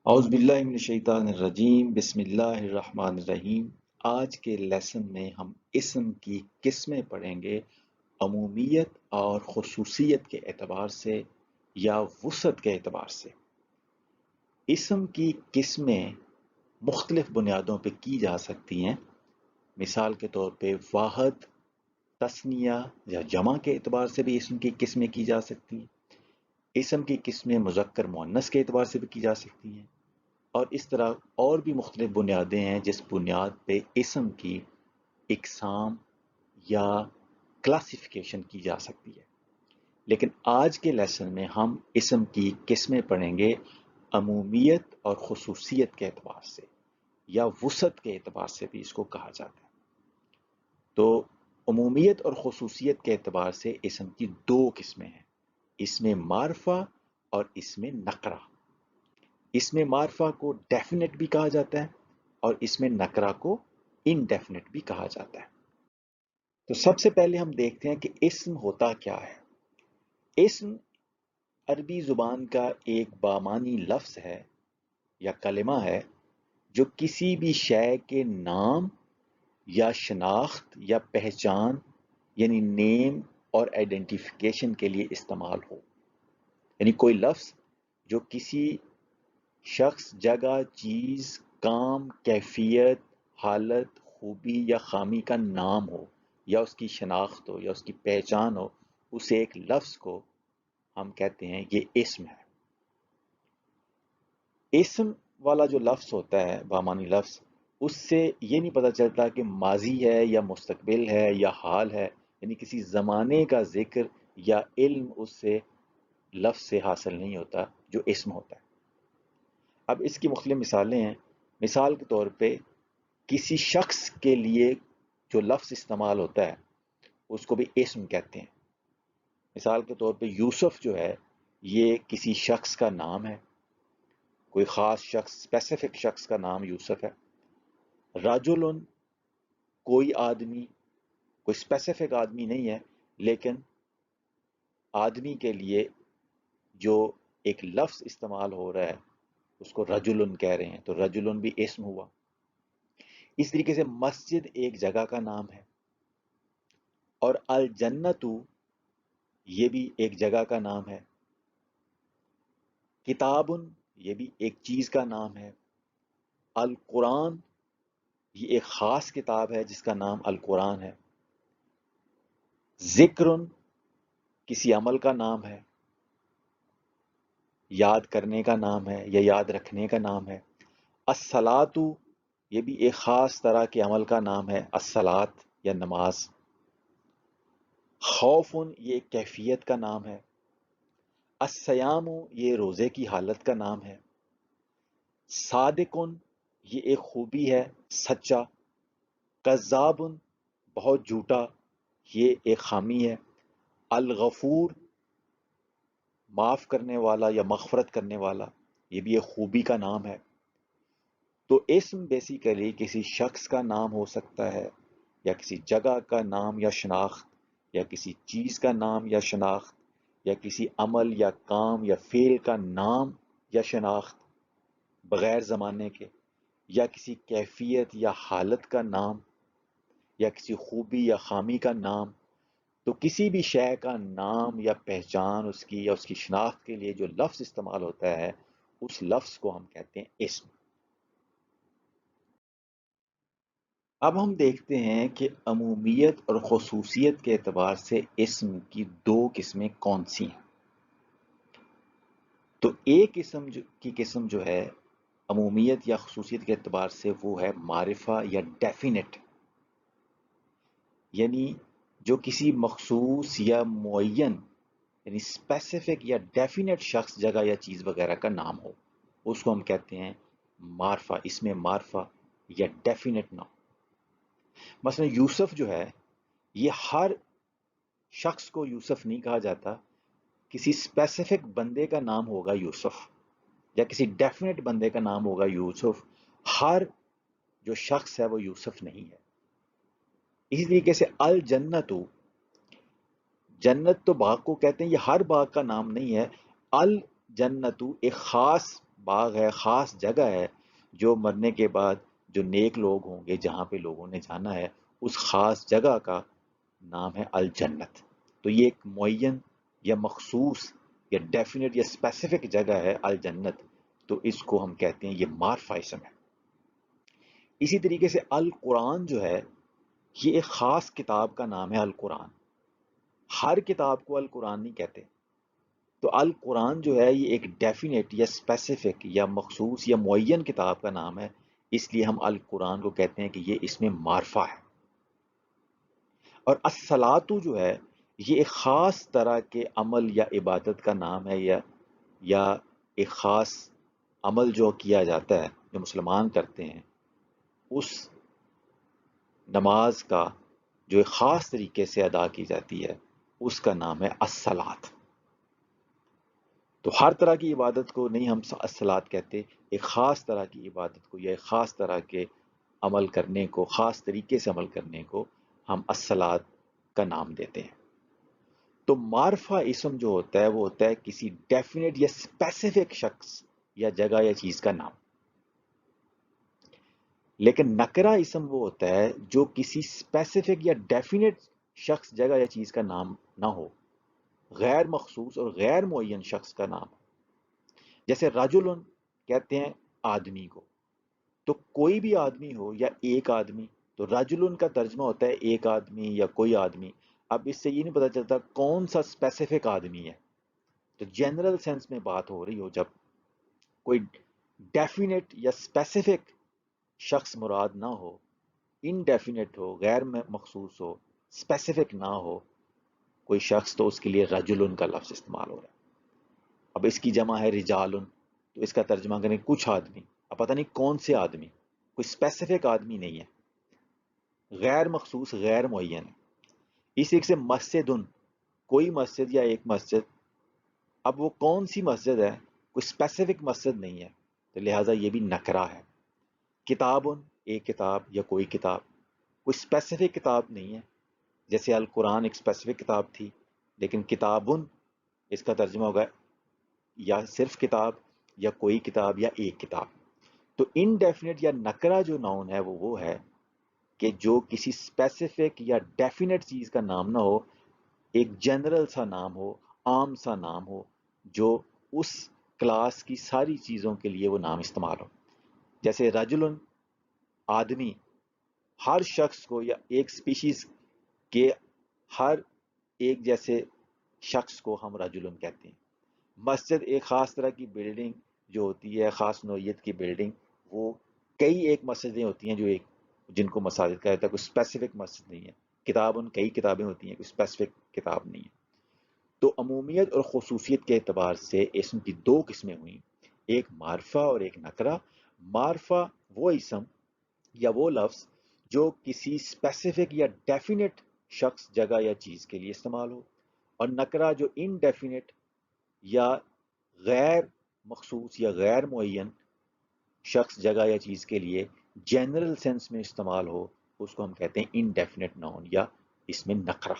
اعوذ باللہ من الشیطان الرجیم بسم اللہ الرحمن الرحیم۔ آج کے لیسن میں ہم اسم کی قسمیں پڑھیں گے، عمومیت اور خصوصیت کے اعتبار سے یا وسعت کے اعتبار سے۔ اسم کی قسمیں مختلف بنیادوں پہ کی جا سکتی ہیں۔ مثال کے طور پہ واحد، تثنیہ یا جمع کے اعتبار سے بھی اسم کی قسمیں کی جا سکتی ہیں۔ اسم کی قسمیں مذکر مؤنث کے اعتبار سے بھی کی جا سکتی ہیں، اور اس طرح اور بھی مختلف بنیادیں ہیں جس بنیاد پہ اسم کی اقسام یا کلاسیفیکیشن کی جا سکتی ہے۔ لیکن آج کے لیسن میں ہم اسم کی قسمیں پڑھیں گے عمومیت اور خصوصیت کے اعتبار سے، یا وسعت کے اعتبار سے بھی اس کو کہا جاتا ہے۔ تو عمومیت اور خصوصیت کے اعتبار سے اسم کی دو قسمیں ہیں، اسم معرفہ اور اسم نکرہ۔ اسم معرفہ کو ڈیفینٹ بھی کہا جاتا ہے اور اسم نکرہ کو انڈیفینٹ بھی کہا جاتا ہے۔ تو سب سے پہلے ہم دیکھتے ہیں کہ اسم ہوتا کیا ہے۔ اسم عربی زبان کا ایک بامانی لفظ ہے یا کلمہ ہے جو کسی بھی شے کے نام یا شناخت یا پہچان یعنی نیم اور آئیڈینٹیفیکیشن کے لیے استعمال ہو۔ یعنی کوئی لفظ جو کسی شخص، جگہ، چیز، کام، کیفیت، حالت، خوبی یا خامی کا نام ہو یا اس کی شناخت ہو یا اس کی پہچان ہو، اسے ایک لفظ کو ہم کہتے ہیں یہ اسم ہے۔ اسم والا جو لفظ ہوتا ہے، بامانی لفظ، اس سے یہ نہیں پتہ چلتا کہ ماضی ہے یا مستقبل ہے یا حال ہے، یعنی کسی زمانے کا ذکر یا علم اس سے لفظ سے حاصل نہیں ہوتا جو اسم ہوتا ہے۔ اب اس کی مختلف مثالیں ہیں۔ مثال کے طور پہ کسی شخص کے لیے جو لفظ استعمال ہوتا ہے اس کو بھی اسم کہتے ہیں۔ مثال کے طور پہ یوسف جو ہے یہ کسی شخص کا نام ہے، کوئی خاص شخص، اسپیسیفک شخص کا نام یوسف ہے۔ رجل کوئی آدمی، کوئی اسپیسیفک آدمی نہیں ہے، لیکن آدمی کے لیے جو ایک لفظ استعمال ہو رہا ہے اس کو رجل کہہ رہے ہیں، تو رجل بھی اسم ہوا۔ اس طریقے سے مسجد ایک جگہ کا نام ہے، اور الجنت یہ بھی ایک جگہ کا نام ہے۔ کتاب یہ بھی ایک چیز کا نام ہے۔ القرآن یہ ایک خاص کتاب ہے جس کا نام القرآن ہے۔ ذکر کسی عمل کا نام ہے، یاد کرنے کا نام ہے یا یاد رکھنے کا نام ہے۔ الصلاۃ یہ بھی ایک خاص طرح کے عمل کا نام ہے، الصلاۃ یا نماز۔ خوف یہ ایک کیفیت کا نام ہے۔ الصیام یہ روزے کی حالت کا نام ہے۔ صادق یہ ایک خوبی ہے، سچا۔ کذاب بہت جھوٹا، یہ ایک خامی ہے۔ الغفور معاف کرنے والا یا مغفرت کرنے والا، یہ بھی ایک خوبی کا نام ہے۔ تو اسم بیسیکلی کسی شخص کا نام ہو سکتا ہے، یا کسی جگہ کا نام یا شناخت، یا کسی چیز کا نام یا شناخت، یا کسی عمل یا کام یا فعل کا نام یا شناخت بغیر زمانے کے، یا کسی کیفیت یا حالت کا نام، یا کسی خوبی یا خامی کا نام۔ تو کسی بھی شے کا نام یا پہچان اس کی یا اس کی شناخت کے لیے جو لفظ استعمال ہوتا ہے اس لفظ کو ہم کہتے ہیں اسم۔ اب ہم دیکھتے ہیں کہ عمومیت اور خصوصیت کے اعتبار سے اسم کی دو قسمیں کون سی ہیں۔ تو ایک قسم جو ہے عمومیت یا خصوصیت کے اعتبار سے وہ ہے معرفہ یا ڈیفینٹ، یعنی جو کسی مخصوص یا معین یعنی اسپیسیفک یا ڈیفینٹ شخص، جگہ یا چیز وغیرہ کا نام ہو، اس کو ہم کہتے ہیں معرفہ، اسم معرفہ یا ڈیفینٹ نام۔ مثلا یوسف جو ہے یہ ہر شخص کو یوسف نہیں کہا جاتا، کسی اسپیسیفک بندے کا نام ہوگا یوسف، یا کسی ڈیفینٹ بندے کا نام ہوگا یوسف۔ ہر جو شخص ہے وہ یوسف نہیں ہے۔ اسی طریقے سے الجنت، جنت تو باغ کو کہتے ہیں، یہ ہر باغ کا نام نہیں ہے۔ الجنت ایک خاص باغ ہے، خاص جگہ ہے جو مرنے کے بعد جو نیک لوگ ہوں گے جہاں پہ لوگوں نے جانا ہے، اس خاص جگہ کا نام ہے الجنت۔ تو یہ ایک معین یا مخصوص یا ڈیفینٹ یا اسپیسیفک جگہ ہے الجنت، تو اس کو ہم کہتے ہیں یہ معرفہ اسم ہے۔ اسی طریقے سے القرآن جو ہے یہ ایک خاص کتاب کا نام ہے القرآن، ہر کتاب کو القرآن نہیں کہتے۔ تو القرآن جو ہے یہ ایک ڈیفینیٹ یا اسپیسیفک یا مخصوص یا معین کتاب کا نام ہے، اس لیے ہم القرآن کو کہتے ہیں کہ یہ اس میں معرفہ ہے۔ اور الصلاۃ جو ہے یہ ایک خاص طرح کے عمل یا عبادت کا نام ہے، یا ایک خاص عمل جو کیا جاتا ہے جو مسلمان کرتے ہیں، اس نماز کا جو ایک خاص طریقے سے ادا کی جاتی ہے اس کا نام ہے الصلاۃ۔ تو ہر طرح کی عبادت کو نہیں ہم الصلاۃ کہتے، ایک خاص طرح کی عبادت کو یا ایک خاص طرح کے عمل کرنے کو، خاص طریقے سے عمل کرنے کو ہم الصلاۃ کا نام دیتے ہیں۔ تو معرفہ اسم جو ہوتا ہے وہ ہوتا ہے کسی ڈیفینٹ یا اسپیسیفک شخص یا جگہ یا چیز کا نام، لیکن نکرہ اسم وہ ہوتا ہے جو کسی اسپیسیفک یا ڈیفینٹ شخص، جگہ یا چیز کا نام نہ ہو، غیر مخصوص اور غیر معین شخص کا نام۔ جیسے رجل کہتے ہیں آدمی کو، تو کوئی بھی آدمی ہو یا ایک آدمی، تو رجل کا ترجمہ ہوتا ہے ایک آدمی یا کوئی آدمی۔ اب اس سے یہ نہیں پتا چلتا کون سا اسپیسیفک آدمی ہے، تو جنرل سینس میں بات ہو رہی ہو جب کوئی ڈیفینیٹ یا اسپیسیفک شخص مراد نہ ہو، انڈیفینیٹ ہو، غیر مخصوص ہو، اسپیسیفک نہ ہو کوئی شخص، تو اس کے لیے رجل کا لفظ استعمال ہو رہا ہے۔ اب اس کی جمع ہے رجال، تو اس کا ترجمہ کریں کچھ آدمی، اب پتہ نہیں کون سے آدمی، کوئی اسپیسیفک آدمی نہیں ہے، غیر مخصوص غیر معین ہے۔ اس ایک سے مسجد، کوئی مسجد یا ایک مسجد، اب وہ کون سی مسجد ہے، کوئی اسپیسیفک مسجد نہیں ہے، تو لہٰذا یہ بھی نکرہ ہے۔ کتاب، ایک کتاب یا کوئی کتاب، کوئی اسپیسیفک کتاب نہیں ہے، جیسے القرآن ایک اسپیسیفک کتاب تھی، لیکن کتاب اس کا ترجمہ ہوگا یا صرف کتاب یا کوئی کتاب یا ایک کتاب۔ تو انڈیفینٹ یا نکرہ جو ناؤن ہے وہ ہے کہ جو کسی اسپیسیفک یا ڈیفینٹ چیز کا نام نہ ہو، ایک جنرل سا نام ہو، عام سا نام ہو، جو اس کلاس کی ساری چیزوں کے لیے وہ نام استعمال ہو۔ جیسے رجل آدمی، ہر شخص کو یا ایک سپیشیز کے ہر ایک جیسے شخص کو ہم رجل کہتے ہیں۔ مسجد ایک خاص طرح کی بلڈنگ جو ہوتی ہے، خاص نوعیت کی بلڈنگ، وہ کئی ایک مسجدیں ہوتی ہیں جو ایک جن کو مساجد کہا جاتا ہے، کوئی اسپیسیفک مسجد نہیں ہے۔ کتاب کئی کتابیں ہوتی ہیں، کوئی اسپیسیفک کتاب نہیں ہے۔ تو عمومیت اور خصوصیت کے اعتبار سے اسم کی دو قسمیں ہوئیں، ایک معرفہ اور ایک نکرہ۔ معرفہ وہ اسم یا وہ لفظ جو کسی اسپیسیفک یا ڈیفینٹ شخص، جگہ یا چیز کے لیے استعمال ہو، اور نکرہ جو انڈیفینٹ یا غیر مخصوص یا غیر معین شخص، جگہ یا چیز کے لیے جنرل سینس میں استعمال ہو، اس کو ہم کہتے ہیں انڈیفینٹ ناؤن یا اس میں نکرہ۔